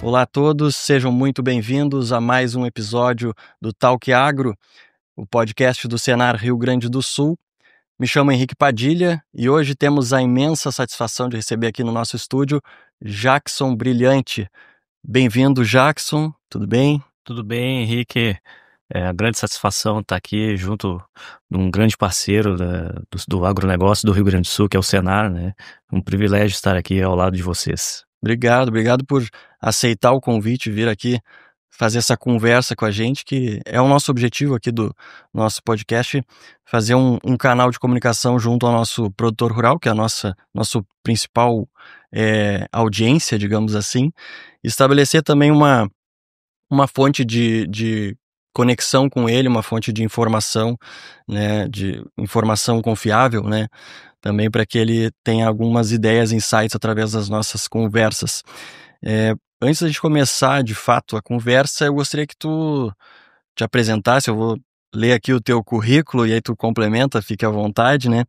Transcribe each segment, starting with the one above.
Olá a todos, sejam muito bem-vindos a mais um episódio do Talk Agro, o podcast do Senar Rio Grande do Sul. Me chamo Henrique Padilha e hoje temos a imensa satisfação de receber aqui no nosso estúdio Jackson Brilhante. Bem-vindo, Jackson, tudo bem? Tudo bem, Henrique. É a grande satisfação estar aqui junto de um grande parceiro do agronegócio do Rio Grande do Sul, que é o Senar, né? Um privilégio estar aqui ao lado de vocês. Obrigado por aceitar o convite e vir aqui fazer essa conversa com a gente, que é o nosso objetivo aqui do nosso podcast, fazer um canal de comunicação junto ao nosso produtor rural, que é a nosso principal audiência, digamos assim, estabelecer também uma fonte de conexão com ele, uma fonte de informação, né, de informação confiável, né, também para que ele tenha algumas ideias, insights através das nossas conversas. Antes da gente começar, de fato, a conversa, eu gostaria que tu te apresentasse. Eu vou ler aqui o teu currículo e aí tu complementa, fique à vontade, né?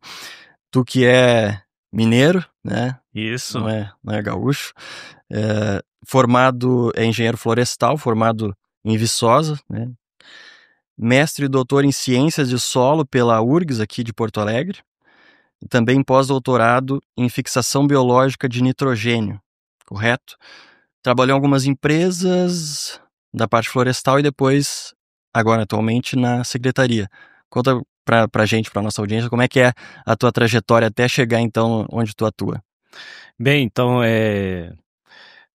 Tu que é mineiro, né? Isso. Não é gaúcho. Formado é engenheiro florestal, formado em Viçosa, né? Mestre e doutor em ciências de solo pela URGS aqui de Porto Alegre. E também pós-doutorado em fixação biológica de nitrogênio, correto? Trabalhou em algumas empresas da parte florestal e depois, agora atualmente, na secretaria. Conta pra gente, pra nossa audiência, como é que é a tua trajetória até chegar, então, onde tu atua. Bem, então,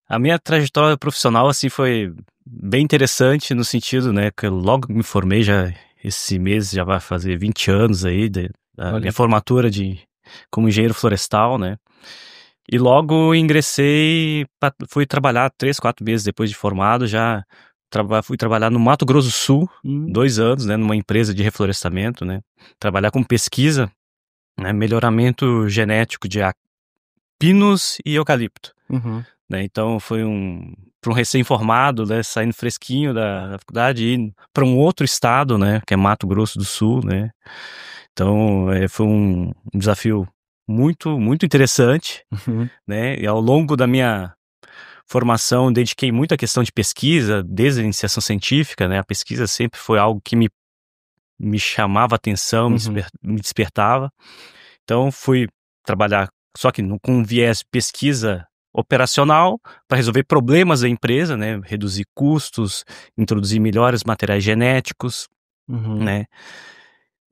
a minha trajetória profissional, assim, foi bem interessante no sentido, né, que eu logo me formei, já esse mês já vai fazer 20 anos aí, da minha formatura como engenheiro florestal, né. E logo ingressei, fui trabalhar 3, 4 meses depois de formado, já fui trabalhar no Mato Grosso do Sul, 2 anos, né, numa empresa de reflorestamento, né, trabalhar com pesquisa, né, melhoramento genético de pinos e eucalipto, né, então foi para um recém-formado, né, saindo fresquinho da faculdade, ir para um outro estado, né, que é Mato Grosso do Sul, né, então foi um desafio muito, muito interessante, né? E ao longo da minha formação dediquei muito à questão de pesquisa, desde a iniciação científica, né? A pesquisa sempre foi algo que me chamava a atenção, me despertava. Então fui trabalhar só que com um viés pesquisa operacional para resolver problemas da empresa, né? Reduzir custos, introduzir melhores materiais genéticos, né?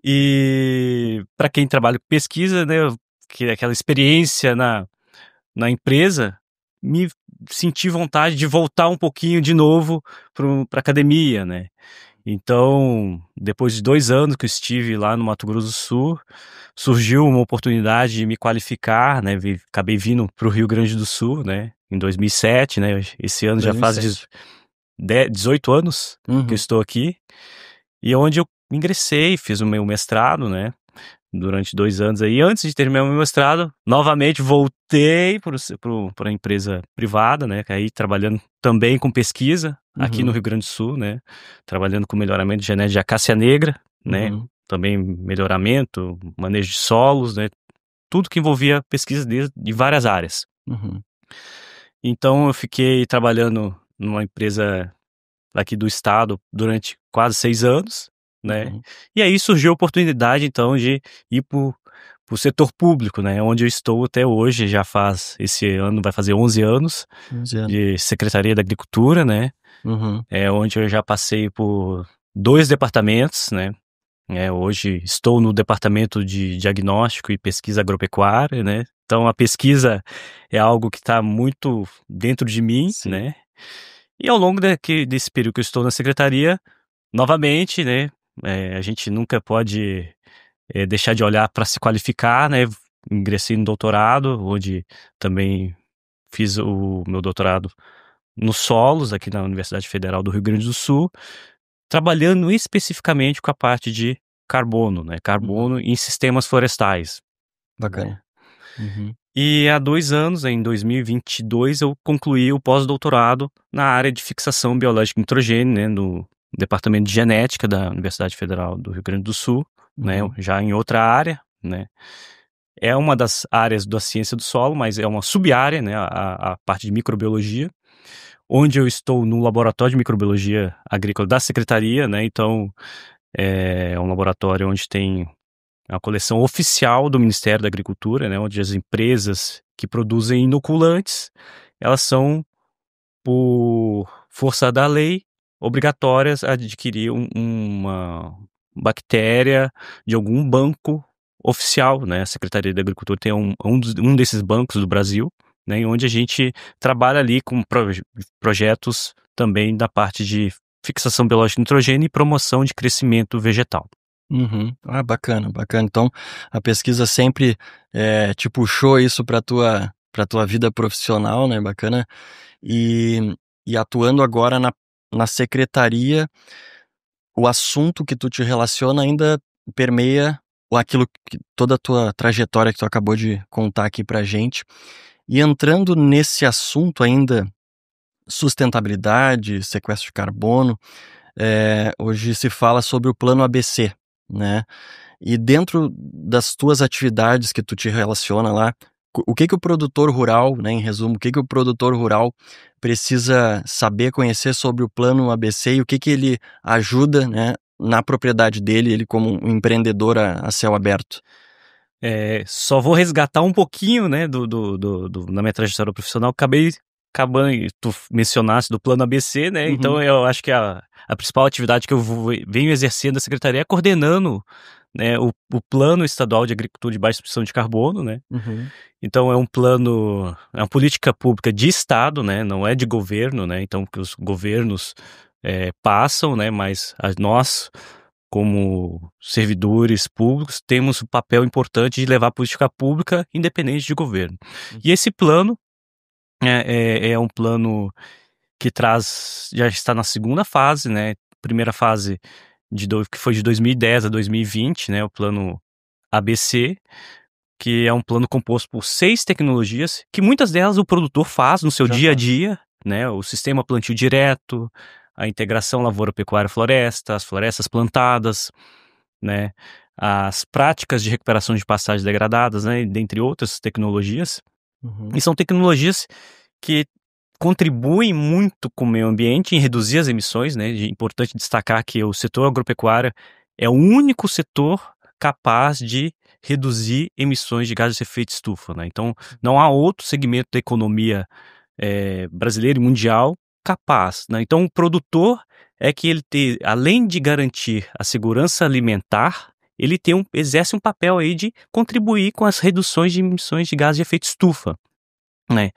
E para quem trabalha com pesquisa, né? Que aquela experiência na empresa, me senti vontade de voltar um pouquinho de novo para academia, né? Então, depois de 2 anos que eu estive lá no Mato Grosso do Sul, surgiu uma oportunidade de me qualificar, né? Acabei vindo para o Rio Grande do Sul, né? Em 2007, né? Esse ano 2007. Já faz 18 anos que eu estou aqui. E onde eu ingressei, fiz o meu mestrado, né? Durante 2 anos aí. Antes de terminar o meu mestrado, novamente voltei para a empresa privada, né? Aí trabalhando também com pesquisa aqui no Rio Grande do Sul, né? Trabalhando com melhoramento genético de acácia negra, né? Também melhoramento, manejo de solos, né? Tudo que envolvia pesquisa de várias áreas. Então eu fiquei trabalhando numa empresa aqui do estado durante quase 6 anos, né? E aí surgiu a oportunidade, então, de ir para o setor público, né? Onde eu estou até hoje, esse ano vai fazer 11 anos de Secretaria da Agricultura, né? Onde eu já passei por 2 departamentos, né? Hoje estou no departamento de diagnóstico e pesquisa agropecuária, né? Então a pesquisa é algo que está muito dentro de mim, né? E ao longo desse período que eu estou na secretaria, novamente, né? A gente nunca pode deixar de olhar para se qualificar, né? Ingressei no doutorado, onde também fiz o meu doutorado nos solos, aqui na Universidade Federal do Rio Grande do Sul, trabalhando especificamente com a parte de carbono, né? Carbono em sistemas florestais. Bacana. E há 2 anos, em 2022, eu concluí o pós-doutorado na área de fixação biológica de nitrogênio, né? No Departamento de Genética da Universidade Federal do Rio Grande do Sul, né? Já em outra área, né? É uma das áreas da ciência do solo, mas é uma sub-área, né? A parte de microbiologia, onde eu estou no laboratório de microbiologia agrícola da secretaria, né? Então, é um laboratório onde tem a coleção oficial do Ministério da Agricultura, né? Onde as empresas que produzem inoculantes, elas são, por força da lei, obrigatórias a adquirir uma bactéria de algum banco oficial, né? A Secretaria da Agricultura tem um desses bancos do Brasil, né? Onde a gente trabalha ali com projetos também da parte de fixação biológica de nitrogênio e promoção de crescimento vegetal. Uhum. Ah, bacana, bacana. Então, a pesquisa sempre te puxou isso para tua vida profissional, né? Bacana. E atuando agora na secretaria, o assunto que tu te relaciona ainda permeia toda a tua trajetória que tu acabou de contar aqui pra gente. E entrando nesse assunto ainda, sustentabilidade, sequestro de carbono, hoje se fala sobre o plano ABC, né? E dentro das tuas atividades que tu te relaciona lá, o que o produtor rural, né, em resumo, o que o produtor rural precisa saber, conhecer sobre o plano ABC e o que ele ajuda, né, na propriedade dele, ele como um empreendedor a céu aberto? Só vou resgatar um pouquinho, né, na minha trajetória profissional. Acabando, tu mencionaste do plano ABC, né? Uhum. Então eu acho que a principal atividade que eu venho exercendo da secretaria é coordenando, né, o plano estadual de agricultura de baixa emissão de carbono, né? Uhum. Então é uma política pública de estado, né? Não é de governo, né? Então que os governos passam, né? Mas nós, como servidores públicos, temos o papel importante de levar a política pública independente de governo. E esse plano é um plano que já está na segunda fase, né? Primeira fase que foi de 2010 a 2020, né? O plano ABC, que é um plano composto por 6 tecnologias, que muitas delas o produtor faz no seu dia a dia, né? O sistema plantio direto, a integração lavoura-pecuária-floresta, as florestas plantadas, né? As práticas de recuperação de pastagens degradadas, né? Dentre outras tecnologias. Uhum. E são tecnologias que contribuem muito com o meio ambiente em reduzir as emissões, né? É importante destacar que o setor agropecuário é o único setor capaz de reduzir emissões de gases de efeito estufa, né? Então, não há outro segmento da economia brasileira e mundial capaz, né? Então, o produtor é que além de garantir a segurança alimentar, ele exerce um papel aí de contribuir com as reduções de emissões de gases de efeito estufa, né?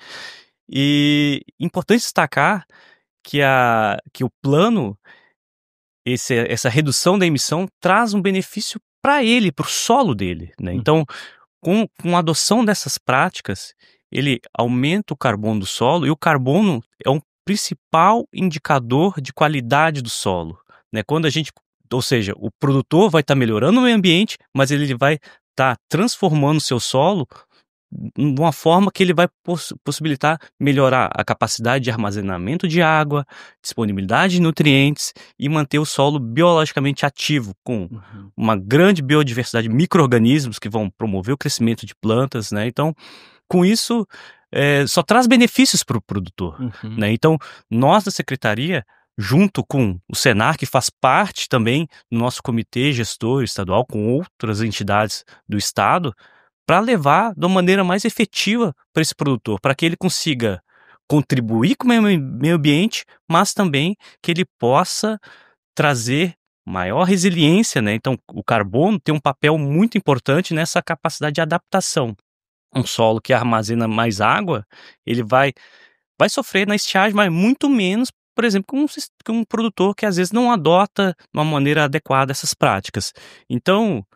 E importante destacar que o plano, essa redução da emissão, traz um benefício para ele, para o solo dele, né? Então, com a adoção dessas práticas, ele aumenta o carbono do solo, e o carbono é um principal indicador de qualidade do solo, né? Ou seja, o produtor vai estar melhorando o meio ambiente, mas ele vai estar transformando o seu solo de uma forma que ele vai possibilitar melhorar a capacidade de armazenamento de água, disponibilidade de nutrientes e manter o solo biologicamente ativo, com uma grande biodiversidade de micro-organismos que vão promover o crescimento de plantas, né? Então, com isso, só traz benefícios para o produtor, né? Então, nós da secretaria, junto com o Senar, que faz parte também do nosso comitê gestor estadual, com outras entidades do estado, para levar de uma maneira mais efetiva para esse produtor, para que ele consiga contribuir com o meio ambiente, mas também que ele possa trazer maior resiliência, né? Então, o carbono tem um papel muito importante nessa capacidade de adaptação. Um solo que armazena mais água, ele vai sofrer na estiagem, mas muito menos, por exemplo, que um produtor que às vezes não adota de uma maneira adequada essas práticas. Então,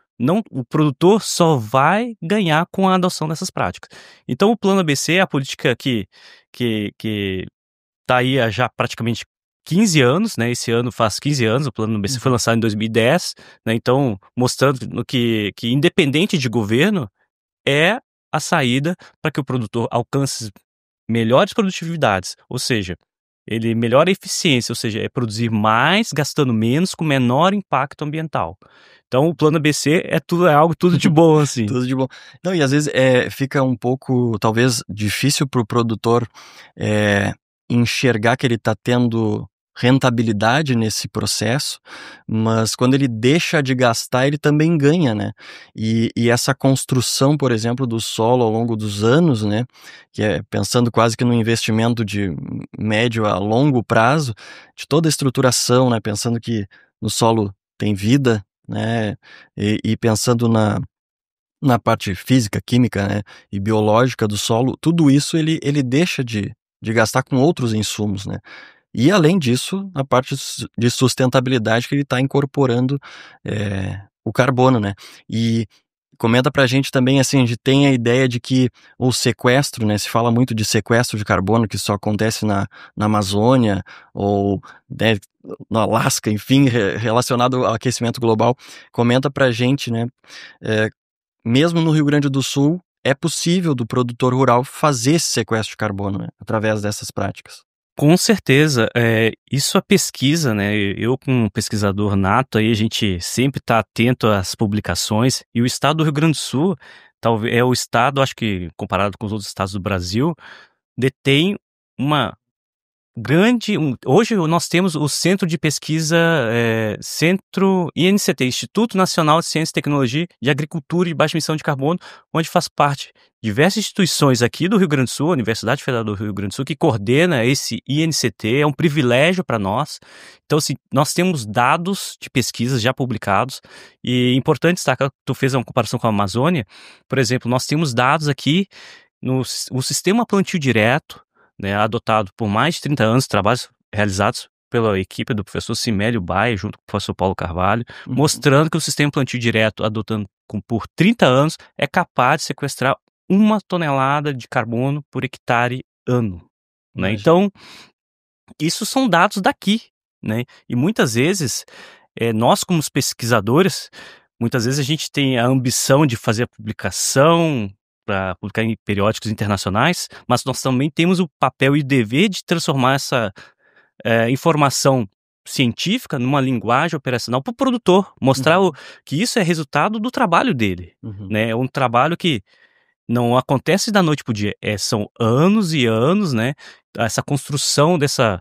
o produtor só vai ganhar com a adoção dessas práticas. Então, o Plano ABC é a política que está aí há já praticamente 15 anos, né? Esse ano faz 15 anos, o Plano ABC foi lançado em 2010, né? Então, mostrando que independente de governo, é a saída para que o produtor alcance melhores produtividades, ou seja, ele melhora a eficiência, ou seja, é produzir mais, gastando menos, com menor impacto ambiental. Então, o Plano ABC é algo tudo de bom, assim. Tudo de bom. Não, e às vezes fica um pouco, talvez, difícil para o produtor enxergar que ele está tendo rentabilidade nesse processo, mas quando ele deixa de gastar, ele também ganha, né? E essa construção, por exemplo, do solo ao longo dos anos, né? Que é pensando quase que no investimento de médio a longo prazo, de toda a estruturação, né? Pensando que no solo tem vida, né? E pensando na parte física, química, né, e biológica do solo, tudo isso ele deixa de gastar com outros insumos, né. E além disso, a parte de sustentabilidade que ele está incorporando, o carbono, né. E comenta pra gente também, assim, a gente tem a ideia de que o sequestro, né, se fala muito de sequestro de carbono, que só acontece na Amazônia ou, né, no Alasca, enfim, relacionado ao aquecimento global. Comenta pra gente, né, eh mesmo no Rio Grande do Sul, é possível do produtor rural fazer esse sequestro de carbono, né, através dessas práticas. Com certeza, isso a pesquisa, né, eu como pesquisador nato aí, a gente sempre está atento às publicações, e o estado do Rio Grande do Sul, talvez é o estado, acho que comparado com os outros estados do Brasil, detém uma hoje nós temos o centro de pesquisa, centro INCT, Instituto Nacional de Ciência e Tecnologia de Agricultura e Baixa Emissão de Carbono, onde faz parte diversas instituições aqui do Rio Grande do Sul, a Universidade Federal do Rio Grande do Sul, que coordena esse INCT, é um privilégio para nós. Então, assim, nós temos dados de pesquisas já publicados, e é importante destacar, tu fez uma comparação com a Amazônia, por exemplo, nós temos dados aqui o sistema plantio direto, né, adotado por mais de 30 anos, trabalhos realizados pela equipe do professor Cimélio Baia, junto com o professor Paulo Carvalho, mostrando que o sistema plantio direto, adotando por 30 anos, é capaz de sequestrar 1 tonelada de carbono por hectare ano, né? Então, isso são dados daqui, né? E muitas vezes, nós como os pesquisadores, muitas vezes a gente tem a ambição de fazer a publicação, para publicar em periódicos internacionais, mas nós também temos o papel e dever de transformar essa informação científica numa linguagem operacional para o produtor, mostrar que isso é resultado do trabalho dele, né? É um trabalho que não acontece da noite para o dia, são anos e anos, né? Essa construção dessa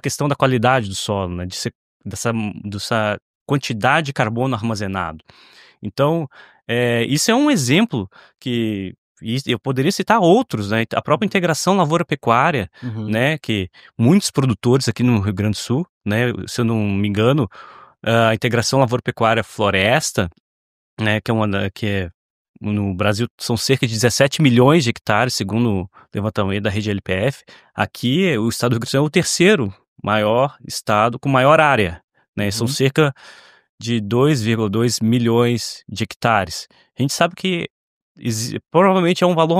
questão da qualidade do solo, né? Dessa quantidade de carbono armazenado. Então, isso é um exemplo que eu poderia citar outros, né? A própria integração lavoura-pecuária, né? Que muitos produtores aqui no Rio Grande do Sul, né? Se eu não me engano, a integração lavoura-pecuária-floresta, né? Que no Brasil são cerca de 17 milhões de hectares, segundo o levantamento da rede LPF. Aqui, o estado do Rio Grande do Sul é o terceiro maior estado com maior área, né? São cerca de 2,2 milhões de hectares. A gente sabe que provavelmente é um valor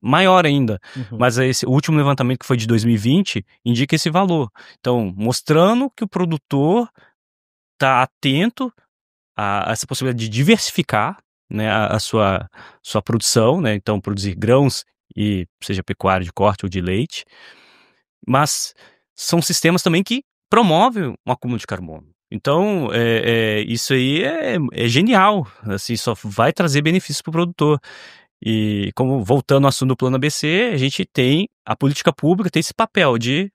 maior ainda, mas esse último levantamento, que foi de 2020, indica esse valor. Então, mostrando que o produtor está atento a essa possibilidade de diversificar, né, a sua produção, né, então produzir grãos, e seja pecuária de corte ou de leite, mas são sistemas também que promovem um acúmulo de carbono. Então, isso aí é genial, assim, só vai trazer benefícios para o produtor. E como, voltando ao assunto do Plano ABC, a gente tem, a política pública tem esse papel de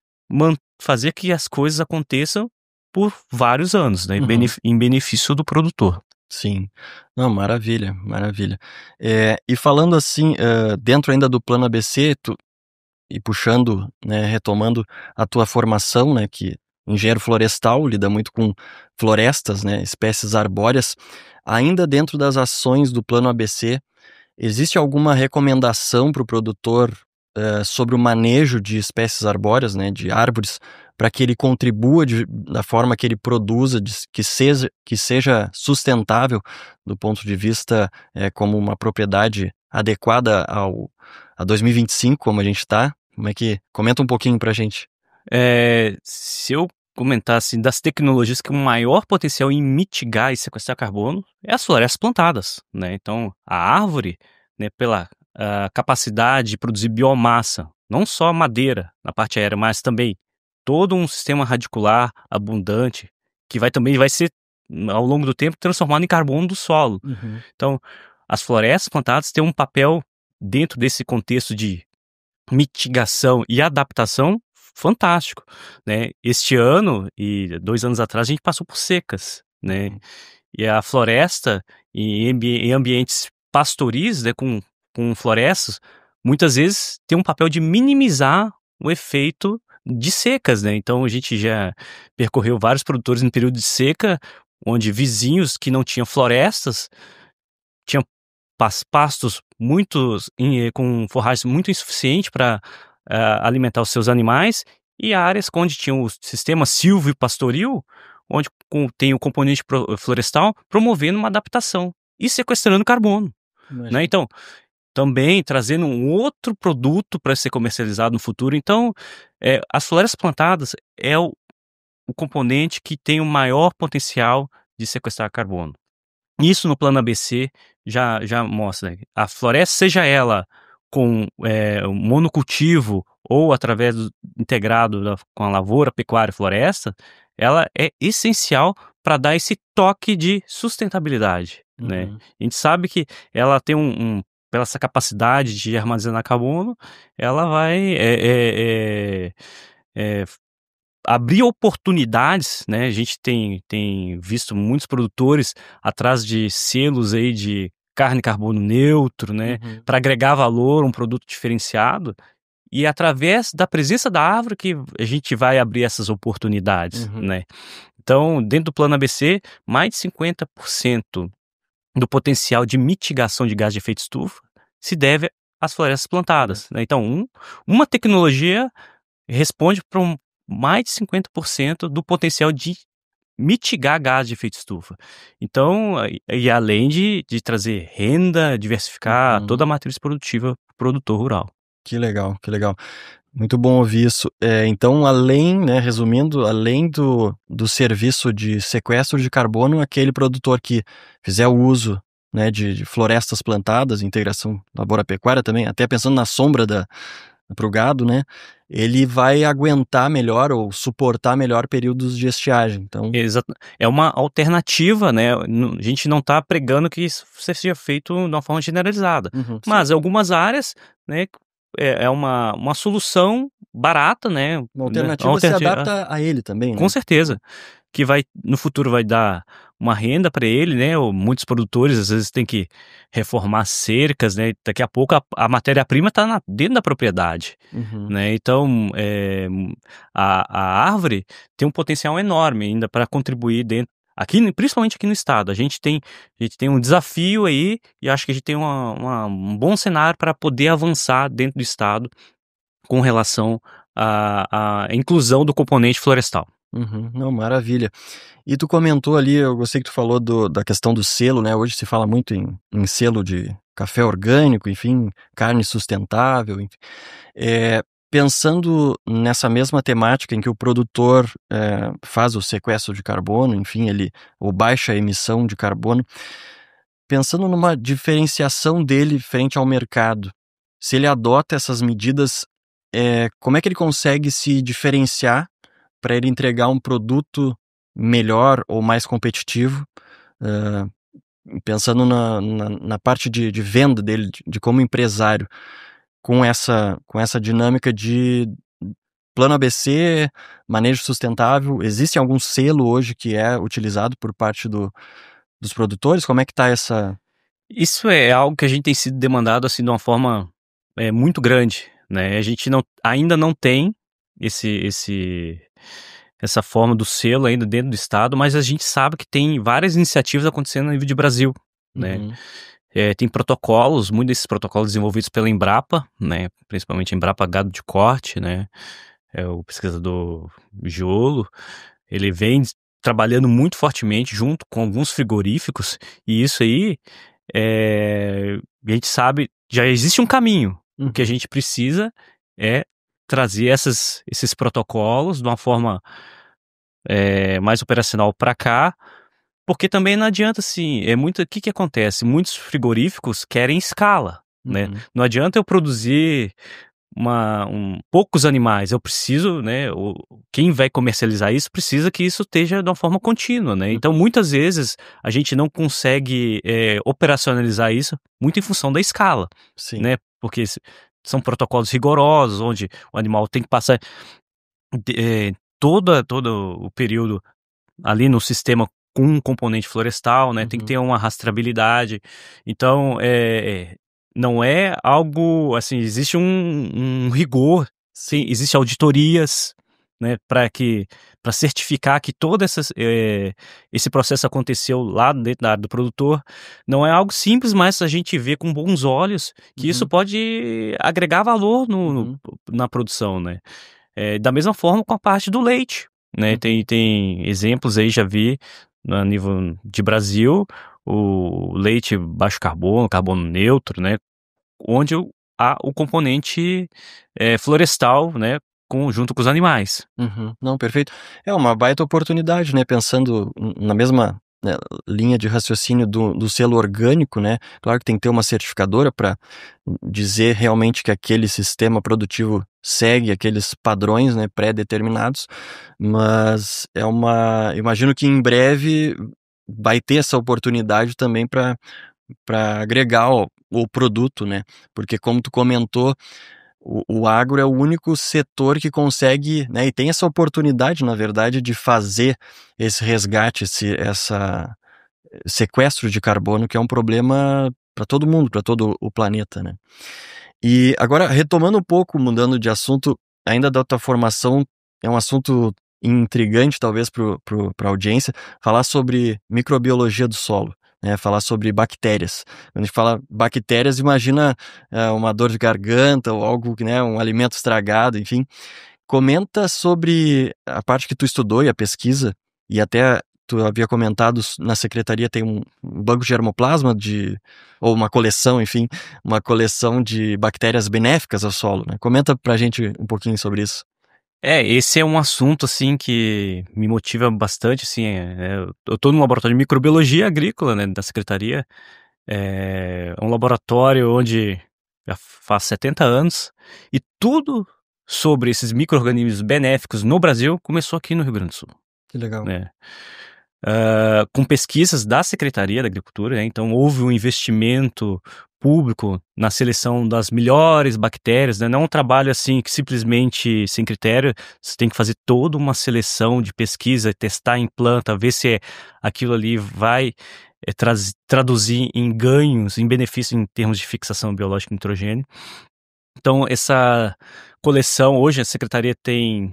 fazer que as coisas aconteçam por vários anos, né, em benefício do produtor. Sim. Não, maravilha, maravilha. E falando assim, dentro ainda do Plano ABC, e puxando, né, retomando a tua formação, né, que engenheiro florestal, lida muito com florestas, né, espécies arbóreas, ainda dentro das ações do Plano ABC, existe alguma recomendação para o produtor sobre o manejo de espécies arbóreas, né, de árvores, para que ele contribua da forma que ele produza, que seja sustentável do ponto de vista como uma propriedade adequada a 2025, como a gente está? Como é que... Comenta um pouquinho para a gente. Se eu comentar assim, das tecnologias que o maior potencial em mitigar e sequestrar carbono é as florestas plantadas, né? Então, a árvore, né, pela capacidade de produzir biomassa, não só madeira na parte aérea, mas também todo um sistema radicular abundante, que também vai ser, ao longo do tempo, transformado em carbono do solo. Então, as florestas plantadas têm um papel dentro desse contexto de mitigação e adaptação, fantástico, né? Este ano e 2 anos atrás a gente passou por secas, né? E a floresta em ambientes pastoris, né, com florestas, muitas vezes tem um papel de minimizar o efeito de secas, né? Então a gente já percorreu vários produtores no período de seca, onde vizinhos que não tinham florestas tinham pastos com forragem muito insuficiente para alimentar os seus animais, e áreas onde tinha o sistema silvio-pastoril, onde tem o componente florestal promovendo uma adaptação e sequestrando carbono, né? Então, também trazendo um outro produto para ser comercializado no futuro. Então, as florestas plantadas é o componente que tem o maior potencial de sequestrar carbono. Isso no plano ABC já mostra, né? A floresta, seja ela com monocultivo ou através integrado com a lavoura, pecuária e floresta, ela é essencial para dar esse toque de sustentabilidade, né? A gente sabe que ela tem pela essa capacidade de armazenar carbono, ela vai abrir oportunidades, né? A gente tem visto muitos produtores atrás de selos aí de carne e carbono neutro, né? Para agregar valor, um produto diferenciado. E através da presença da árvore que a gente vai abrir essas oportunidades, né? Então, dentro do plano ABC, mais de 50% do potencial de mitigação de gás de efeito estufa se deve às florestas plantadas, né? Então, uma tecnologia responde para mais de 50% do potencial de mitigar gás de efeito estufa. Então, e além de trazer renda, diversificar toda a matriz produtiva para o produtor rural. Que legal, que legal. Muito bom ouvir isso. Então, além, né, resumindo, além do serviço de sequestro de carbono, aquele produtor que fizer o uso, né, de florestas plantadas, integração lavoura-pecuária também, até pensando na sombra para o gado, né, ele vai aguentar melhor ou suportar melhor períodos de estiagem. Então, exato. É uma alternativa, né? A gente não está pregando que isso seja feito de uma forma generalizada, mas em algumas áreas, né, é uma solução barata, né? Uma alternativa se adapta a ele também, né? Com certeza. Que no futuro vai dar uma renda para ele, né? Muitos produtores às vezes têm que reformar cercas, né? Daqui a pouco a matéria-prima está dentro da propriedade, né? Então, a árvore tem um potencial enorme ainda para contribuir dentro. Principalmente aqui no estado, a gente tem um desafio aí, e acho que a gente tem um bom cenário para poder avançar dentro do estado com relação à inclusão do componente florestal. Não, maravilha. E tu comentou ali, eu gostei que tu falou da questão do selo, né? Hoje se fala muito em selo de café orgânico, enfim, carne sustentável, enfim. Pensando nessa mesma temática em que o produtor faz o sequestro de carbono, enfim, ou baixa emissão de carbono, pensando numa diferenciação dele frente ao mercado, se ele adota essas medidas, como é que ele consegue se diferenciar para ele entregar um produto melhor ou mais competitivo, pensando na parte de venda dele, de como empresário, com essa dinâmica de plano ABC, manejo sustentável. Existe algum selo hoje que é utilizado por parte dos produtores? Como é que está essa... Isso é algo que a gente tem sido demandado assim de uma forma muito grande, né? A gente ainda não tem essa forma do selo ainda dentro do estado, mas a gente sabe que tem várias iniciativas acontecendo no nível de Brasil, né? Tem protocolos, muitos desses protocolos desenvolvidos pela Embrapa, né? Principalmente a Embrapa Gado de Corte, né? O pesquisador Giolo, ele vem trabalhando muito fortemente junto com alguns frigoríficos, e isso aí, a gente sabe, já existe um caminho. O que a gente precisa é trazer esses protocolos de uma forma mais operacional para cá, porque também não adianta assim, o que acontece? Muitos frigoríficos querem escala, né? Não adianta eu produzir poucos animais, eu preciso, né, quem vai comercializar isso precisa que isso esteja de uma forma contínua, né? Então, muitas vezes, a gente não consegue operacionalizar isso muito em função da escala, Sim. né? Porque são protocolos rigorosos, onde o animal tem que passar todo o período ali no sistema com um componente florestal, né? Tem que ter uma rastreabilidade. Então, não é algo, assim, existe um rigor, sim, existe auditorias, né, para certificar que todo esse processo aconteceu lá dentro da área do produtor. Não é algo simples, mas a gente vê com bons olhos que isso pode agregar valor na produção, né? Da mesma forma com a parte do leite, né? Tem exemplos aí, já vi, a nível de Brasil, o leite baixo carbono, carbono neutro, né? Onde há o componente florestal, né? Junto com os animais. Não, perfeito. É uma baita oportunidade, né? Pensando na mesma, né, linha de raciocínio do selo orgânico, né? Claro que tem que ter uma certificadora para dizer realmente que aquele sistema produtivo segue aqueles padrões, né, pré-determinados, mas imagino que em breve vai ter essa oportunidade também para agregar o produto, né? Porque como tu comentou, o agro é o único setor que consegue, né, e tem essa oportunidade, na verdade, de fazer esse resgate, essa sequestro de carbono, que é um problema para todo mundo, para todo o planeta, né? E agora, retomando um pouco, mudando de assunto, ainda da tua formação, é um assunto intrigante, talvez, para a audiência, falar sobre microbiologia do solo, né? Falar sobre bactérias. Quando a gente fala bactérias, imagina uma dor de garganta ou algo, né, um alimento estragado, enfim. Comenta sobre a parte que tu estudou e a pesquisa, e até tu havia comentado, na secretaria tem um banco de germoplasma ou uma coleção, enfim, uma coleção de bactérias benéficas ao solo, né? Comenta pra gente um pouquinho sobre isso. Esse é um assunto, assim, que me motiva bastante, assim, eu estou num laboratório de microbiologia agrícola, né, da secretaria, é um laboratório onde já faz 70 anos, e tudo sobre esses micro-organismos benéficos no Brasil começou aqui no Rio Grande do Sul, Que legal. né? Com pesquisas da Secretaria da Agricultura, né? Então houve um investimento público na seleção das melhores bactérias, né? Não é um trabalho assim que simplesmente sem critério, você tem que fazer toda uma seleção de pesquisa, testar em planta, ver se aquilo ali vai traduzir em ganhos, em benefícios em termos de fixação biológica de nitrogênio. Então essa coleção, hoje a Secretaria tem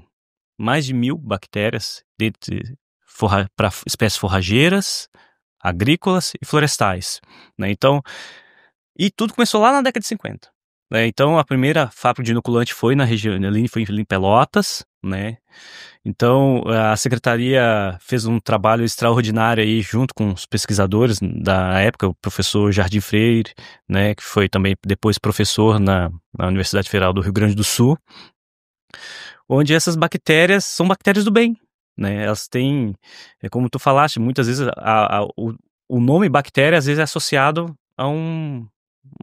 mais de 1.000 bactérias para espécies forrageiras, agrícolas e florestais, né? Então, e tudo começou lá na década de 50, né? Então, a primeira fábrica de inoculante foi na região, ali foi em Pelotas, né? Então, a secretaria fez um trabalho extraordinário aí junto com os pesquisadores da época, o professor Jardim Freire, né, que foi também depois professor na Universidade Federal do Rio Grande do Sul, onde essas bactérias são bactérias do bem, né? Elas têm, como tu falaste, muitas vezes o nome bactéria às vezes é associado a um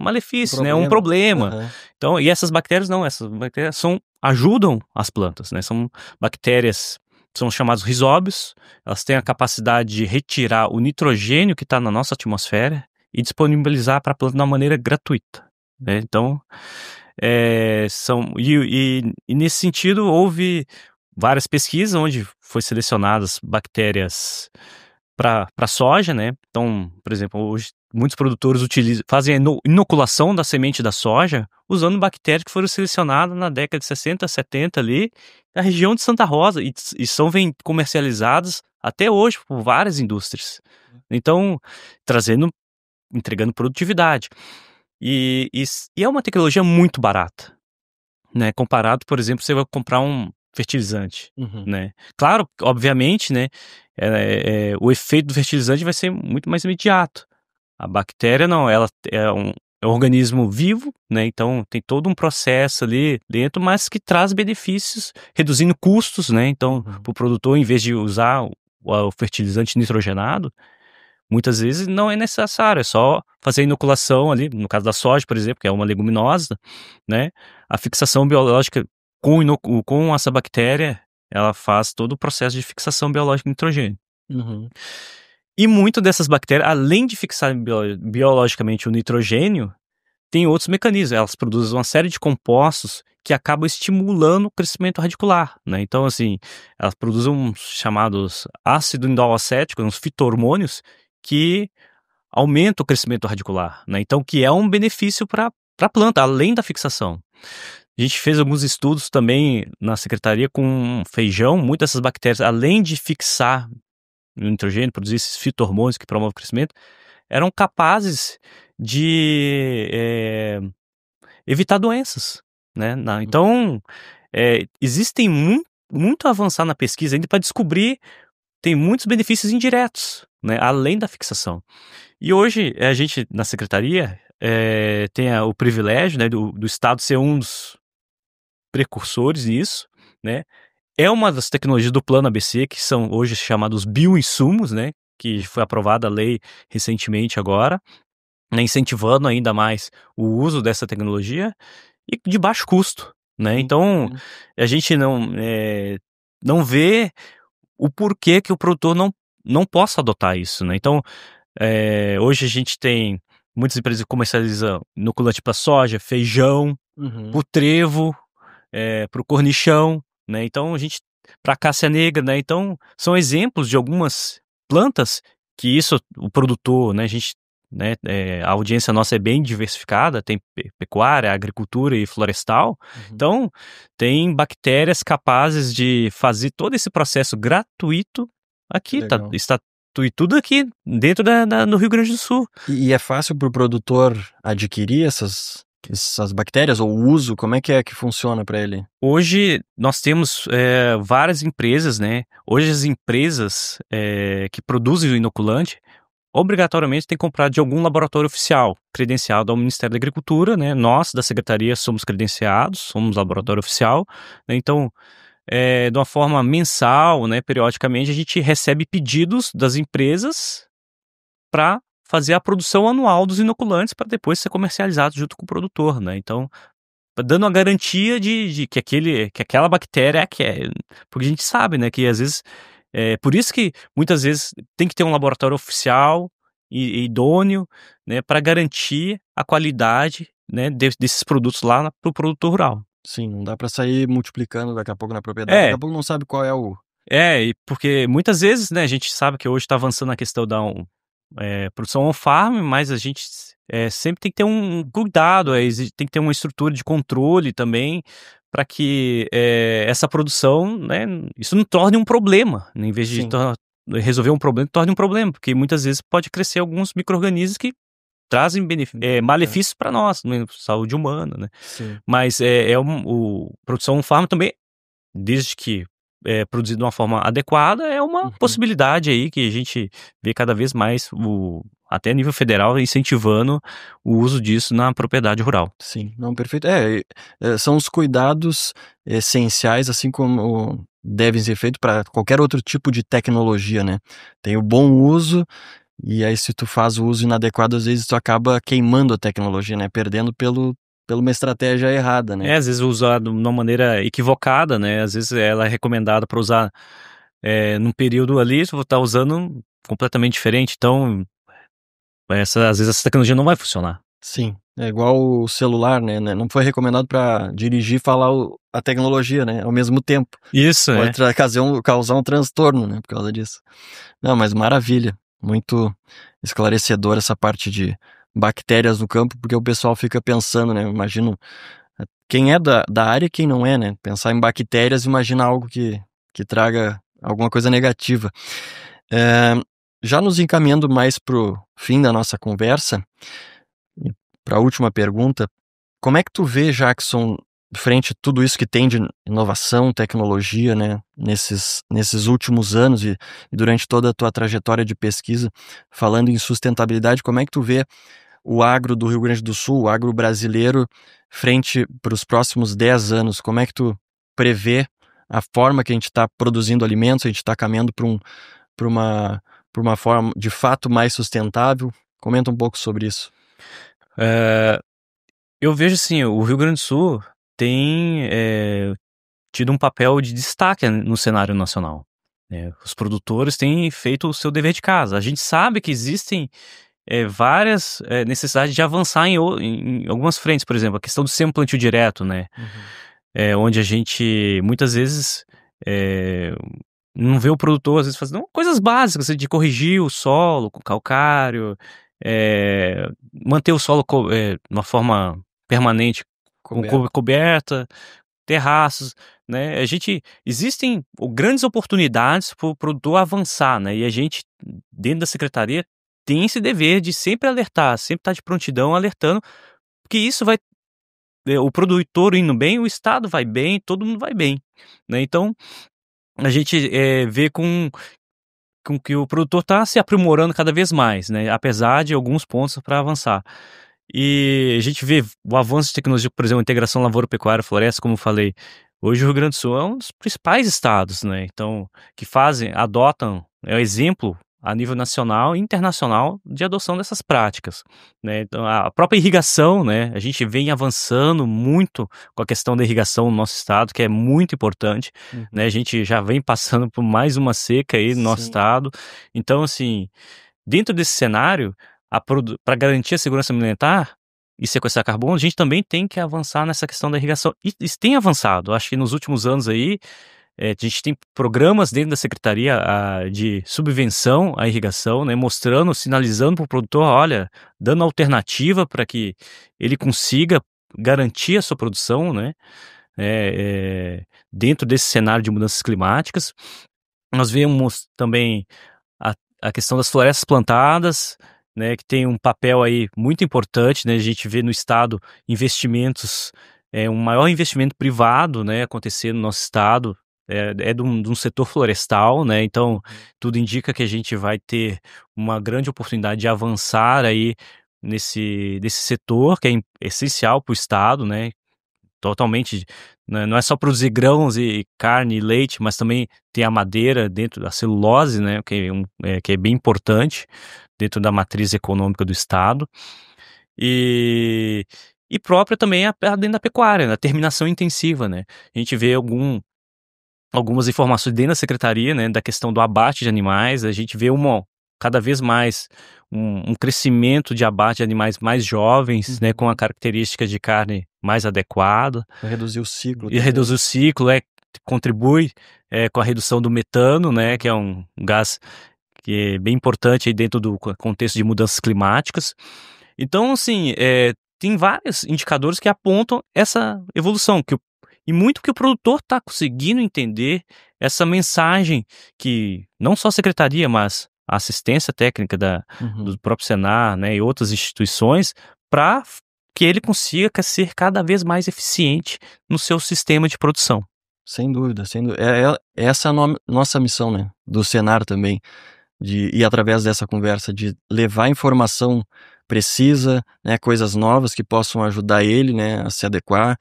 malefício, né? Um problema. Então, e essas bactérias não, essas bactérias ajudam as plantas, né? São bactérias, são chamados rizóbios, elas têm a capacidade de retirar o nitrogênio que está na nossa atmosfera e disponibilizar para a planta de uma maneira gratuita, né? Então, e nesse sentido houve várias pesquisas onde foi selecionadas bactérias para soja, né? Então, por exemplo, hoje muitos produtores fazem a inoculação da semente da soja usando bactérias que foram selecionadas na década de 60, 70 ali, na região de Santa Rosa, e são comercializadas até hoje por várias indústrias. Então, entregando produtividade. E é uma tecnologia muito barata, né? Comparado, por exemplo, você vai comprar um fertilizante, né? Claro, obviamente, né? O efeito do fertilizante vai ser muito mais imediato. A bactéria não, ela é um organismo vivo, né? Então tem todo um processo ali dentro, mas que traz benefícios, reduzindo custos, né? Então, para o produtor, em vez de usar o fertilizante nitrogenado, muitas vezes não é necessário, é só fazer a inoculação ali, no caso da soja, por exemplo, que é uma leguminosa, né? A fixação biológica com essa bactéria, ela faz todo o processo de fixação biológica de nitrogênio. E muitas dessas bactérias, além de fixar biologicamente o nitrogênio, tem outros mecanismos. Elas produzem uma série de compostos que acabam estimulando o crescimento radicular, né? Então, assim, elas produzem uns chamados ácido indol acético, uns fito-hormônios, que aumentam o crescimento radicular, né? Então, que é um benefício para a planta, além da fixação. A gente fez alguns estudos também na secretaria com feijão. Muitas dessas bactérias, além de fixar o nitrogênio, produzir esses fito-hormônios que promovem o crescimento, eram capazes de evitar doenças, né? Então, existem muito a avançar na pesquisa ainda para descobrir, tem muitos benefícios indiretos, né? Além da fixação. E hoje, a gente, na secretaria, tem o privilégio, né, do Estado ser um dos precursores nisso, né? É uma das tecnologias do Plano ABC, que são hoje chamados bioinsumos, né? Que foi aprovada a lei recentemente agora, né, incentivando ainda mais o uso dessa tecnologia e de baixo custo, né? Então, a gente não vê o porquê que o produtor não possa adotar isso, né? Então, hoje a gente tem muitas empresas que comercializam inoculante para soja, feijão, pro trevo, pro cornichão, né? Então, para cássia negra, né? Então, são exemplos de algumas plantas que isso, o produtor, né? A gente, né? A audiência nossa é bem diversificada, tem pecuária, agricultura e florestal. Então, tem bactérias capazes de fazer todo esse processo gratuito aqui, está tudo aqui dentro no Rio Grande do Sul. E é fácil para o produtor adquirir essas bactérias ou o uso? Como é que funciona para ele? Hoje nós temos várias empresas, né? Hoje as empresas que produzem o inoculante obrigatoriamente têm que comprar de algum laboratório oficial, credenciado ao Ministério da Agricultura, né? Nós, da Secretaria, somos credenciados, somos laboratório oficial, né? Então, de uma forma mensal, né, periodicamente, a gente recebe pedidos das empresas para fazer a produção anual dos inoculantes para depois ser comercializado junto com o produtor, né? Então, dando a garantia de que aquela bactéria porque a gente sabe, né, que às vezes por isso que muitas vezes tem que ter um laboratório oficial e idôneo, né, para garantir a qualidade, né, desses produtos lá para o produtor rural. Sim, não dá para sair multiplicando daqui a pouco na propriedade, daqui a pouco não sabe qual é o... e porque muitas vezes, né, a gente sabe que hoje está avançando a questão da produção on-farm, mas a gente sempre tem que ter um cuidado, tem que ter uma estrutura de controle também, para que essa produção, né, isso não torne um problema, né, em vez de resolver um problema, torne um problema, porque muitas vezes pode crescer alguns micro-organismos que trazem malefícios para nós, né, saúde humana, né? Sim. Mas produção on-farm também, desde que produzido de uma forma adequada, é uma possibilidade aí que a gente vê cada vez mais, até a nível federal, incentivando o uso disso na propriedade rural. Sim, não, perfeito. São os cuidados essenciais, assim como devem ser feitos para qualquer outro tipo de tecnologia, né? Tem o bom uso, e aí se tu faz o uso inadequado, às vezes tu acaba queimando a tecnologia, né? Perdendo pela uma estratégia errada, né? Às vezes usado de uma maneira equivocada, né? Às vezes ela é recomendada para usar num período ali, você está usando completamente diferente, então às vezes essa tecnologia não vai funcionar. Sim, é igual o celular, né? Não foi recomendado para dirigir e falar a tecnologia, né? Ao mesmo tempo. Isso, pode causar um transtorno, né? Por causa disso. Não, mas maravilha. Muito esclarecedor essa parte de bactérias no campo, porque o pessoal fica pensando, né? Eu imagino quem é da área e quem não é, né? Pensar em bactérias, imagina algo que traga alguma coisa negativa. Já nos encaminhando mais pro fim da nossa conversa, para a última pergunta, como é que tu vê, Jackson, frente a tudo isso que tem de inovação, tecnologia, né, nesses últimos anos e durante toda a tua trajetória de pesquisa, falando em sustentabilidade, como é que tu vê o agro do Rio Grande do Sul, o agro brasileiro, frente para os próximos 10 anos? Como é que tu prevê a forma que a gente está produzindo alimentos, a gente está caminhando para uma forma de fato mais sustentável? Comenta um pouco sobre isso. Eu vejo assim, o Rio Grande do Sul tem tido um papel de destaque no cenário nacional. Os produtores têm feito o seu dever de casa. A gente sabe que existem várias necessidades de avançar em algumas frentes, por exemplo, a questão do semi-plantio direto, né? Onde a gente, muitas vezes, não vê o produtor, às vezes, fazendo coisas básicas, de corrigir o solo com calcário, manter o solo de uma forma permanente, com coberta, terraços, né? Existem grandes oportunidades para o produtor avançar, né? E a gente, dentro da secretaria, tem esse dever de sempre alertar, sempre estar de prontidão alertando, porque isso vai, o produtor indo bem, o Estado vai bem, todo mundo vai bem, né? Então, a gente vê com que o produtor está se aprimorando cada vez mais, né? Apesar de alguns pontos para avançar. E a gente vê o avanço de tecnologia, por exemplo, a integração lavoura-pecuária-floresta, como eu falei. Hoje o Rio Grande do Sul é um dos principais estados, né? Então, que adotam, é o exemplo a nível nacional e internacional de adoção dessas práticas, né? Então, a própria irrigação, né? A gente vem avançando muito com a questão da irrigação no nosso estado, que é muito importante, né? A gente já vem passando por mais uma seca aí no nosso estado. Então, assim, dentro desse cenário, para garantir a segurança alimentar e sequestrar carbono, a gente também tem que avançar nessa questão da irrigação. E tem avançado. Acho que nos últimos anos aí, a gente tem programas dentro da secretaria de subvenção à irrigação, né, mostrando, sinalizando para o produtor, olha, dando alternativa para que ele consiga garantir a sua produção, né, dentro desse cenário de mudanças climáticas. Nós vemos também a questão das florestas plantadas, né, que tem um papel aí muito importante, né, a gente vê no estado investimentos, um maior investimento privado, né, acontecer no nosso estado, de um setor florestal, né, então tudo indica que a gente vai ter uma grande oportunidade de avançar aí desse setor, que é essencial para o estado, né, totalmente, né, não é só produzir grãos e carne e leite, mas também tem a madeira dentro da celulose, né, que é bem importante dentro da matriz econômica do estado, e própria também dentro da pecuária, na terminação intensiva, né, a gente vê algumas informações dentro da secretaria, né, da questão do abate de animais, a gente vê cada vez mais um crescimento de abate de animais mais jovens, né, com a característica de carne mais adequada. Para reduzir o ciclo. E reduzir o ciclo, contribui com a redução do metano, né, que é um gás que é bem importante aí dentro do contexto de mudanças climáticas. Então, assim, tem vários indicadores que apontam essa evolução, e muito que o produtor está conseguindo entender essa mensagem que não só a secretaria, mas a assistência técnica do próprio Senar, né, e outras instituições, para que ele consiga ser cada vez mais eficiente no seu sistema de produção. Sem dúvida, sem dúvida. Essa é a nossa missão, né, do Senar também, de ir através dessa conversa, de levar informação precisa, né, coisas novas que possam ajudar ele, né, a se adequar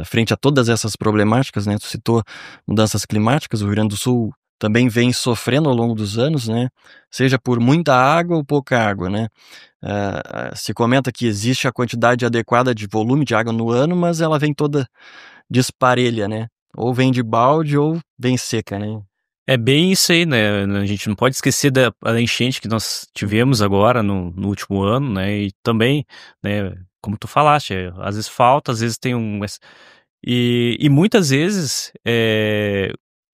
frente a todas essas problemáticas, né. Tu citou mudanças climáticas, o Rio Grande do Sul também vem sofrendo ao longo dos anos, né, seja por muita água ou pouca água, né. Se comenta que existe a quantidade adequada de volume de água no ano, mas ela vem toda disparelha, né, ou vem de balde ou vem seca, né. É bem isso aí, né, a gente não pode esquecer da enchente que nós tivemos agora no último ano, né, e também, né, como tu falaste, às vezes falta, às vezes tem e muitas vezes,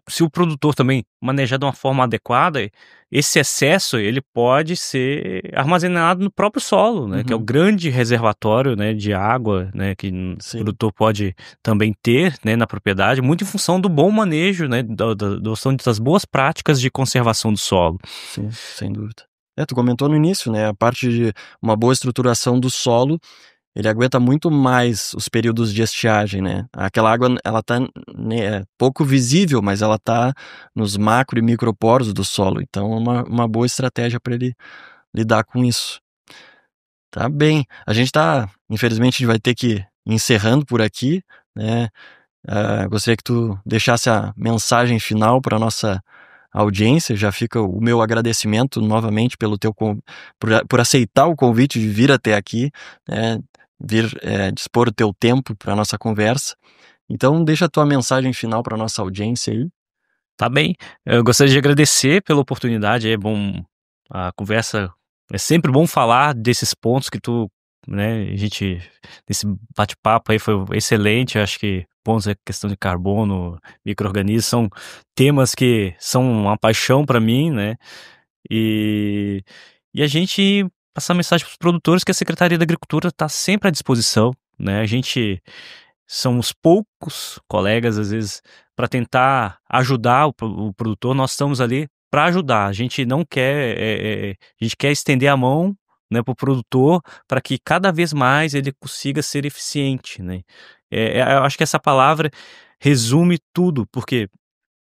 se o produtor também manejar de uma forma adequada, esse excesso ele pode ser armazenado no próprio solo, né, que é o grande reservatório, né, de água, né, que o produtor pode também ter, né, na propriedade, muito em função do bom manejo, né, das boas práticas de conservação do solo. Sim, sem dúvida. Tu comentou no início, né, a parte de uma boa estruturação do solo, ele aguenta muito mais os períodos de estiagem, né? Aquela água, ela tá, né, pouco visível, mas ela tá nos macro e microporos do solo. Então, é uma boa estratégia para ele lidar com isso. Tá bem. Infelizmente, a gente vai ter que ir encerrando por aqui, né? Gostaria que tu deixasse a mensagem final para nossa audiência. Já fica o meu agradecimento novamente por aceitar o convite de vir até aqui, né? Dispor o teu tempo para nossa conversa. Então, deixa a tua mensagem final para nossa audiência aí. Tá bem. Eu gostaria de agradecer pela oportunidade. É bom a conversa É sempre bom falar desses pontos que tu, né, esse bate-papo aí foi excelente, eu acho que pontos da questão de carbono, micro-organismos, são temas que são uma paixão para mim, né, e a gente passar mensagem para os produtores que a Secretaria da Agricultura está sempre à disposição, né, a gente somos poucos colegas, às vezes, para tentar ajudar o produtor, nós estamos ali para ajudar. A gente não quer, a gente quer estender a mão, né, para o produtor, para que cada vez mais ele consiga ser eficiente, né. Eu acho que essa palavra resume tudo, porque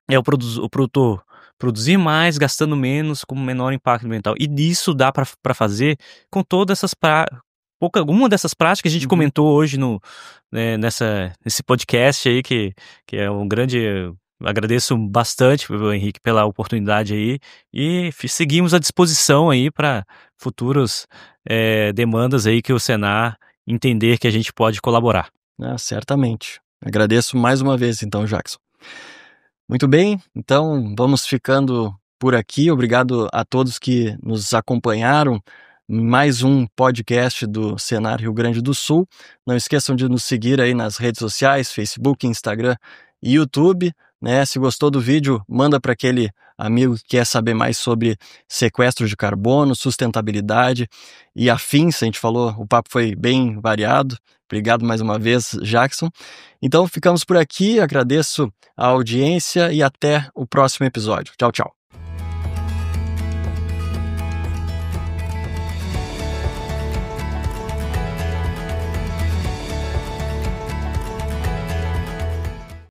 é o produtor produzir mais, gastando menos, com menor impacto ambiental. E isso dá para fazer com todas essas alguma dessas práticas que a gente comentou hoje nesse podcast aí, que é um grande. Agradeço bastante, Henrique, pela oportunidade aí, e seguimos à disposição aí para futuras demandas aí que o Senar entender que a gente pode colaborar. Certamente. Agradeço mais uma vez, então, Jackson. Muito bem, então vamos ficando por aqui. Obrigado a todos que nos acompanharam em mais um podcast do Senar Rio Grande do Sul. Não esqueçam de nos seguir aí nas redes sociais, Facebook, Instagram e YouTube, né? Se gostou do vídeo, manda para aquele amigo que quer saber mais sobre sequestro de carbono, sustentabilidade e afins. A gente falou, o papo foi bem variado. Obrigado mais uma vez, Jackson. Então ficamos por aqui, agradeço a audiência e até o próximo episódio. Tchau, tchau.